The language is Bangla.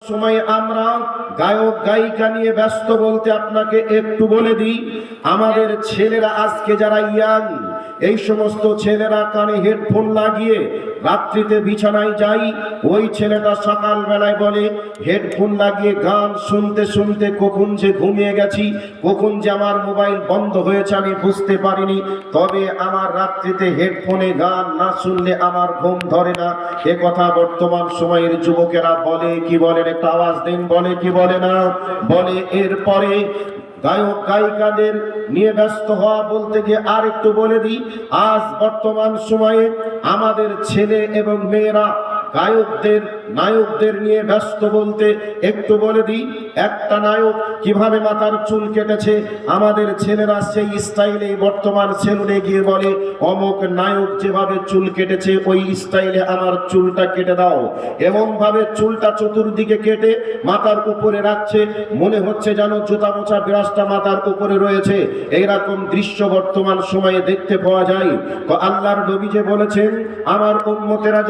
সময় আমরা গায়ক গায়িকা নিয়ে ব্যস্ত বলতে আপনাকে একটু বলে দিই, আমাদের ছেলেরা আজকে যারা ইয়াং, এই সমস্ত ছেলেরা কানে হেডফোন লাগিয়ে রাত্রিতে বিছানায় যাই, ওই ছেলেটা সকাল বেলায় বলে হেডফোন লাগিয়ে গান শুনতে শুনতে কখন যে ঘুমিয়ে গেছি, কখন যে আমার মোবাইল বন্ধ হয়েছে আমি বুঝতে পারিনি। তবে আমার রাত্রিতে হেডফোনে গান না শুনলে আমার ঘুম ধরে না। এ কথা বর্তমান সময়ের যুবকেরা বলে কি বলেন? একটা আওয়াজ দিন, বলে কি বলে না বলে? এরপরে গায়ক গায়িকাদের নিয়ে ব্যস্ত হওয়া বলতে গিয়ে আর একটু বলে দিই, আজ বর্তমান সময়ে আমাদের ছেলে এবং মেয়েরা গায়কদের নায়কদের নিয়ে ব্যস্ত বলতে একটু বলে দিই, একটা নায়ক কিভাবে মাথার চুল কেটেছে, আমাদের ছেলেরা সেই স্টাইলে বর্তমান সেলুনে গিয়ে বলে অমুক নায়ক যেভাবে চুল কেটেছে ওই স্টাইলে আমার চুলটা কেটে দাও। এমন ভাবে চুলটা চতুর্দিকে কেটে মাথার উপরে রাখছে, মনে হচ্ছে যেন জুতা মোছা বিরাজটা মাথার উপরে রয়েছে। এইরকম দৃশ্য বর্তমান সময়ে দেখতে পাওয়া যায়। তো আল্লাহর নবী যে বলেছেন আমার উম্মতেরা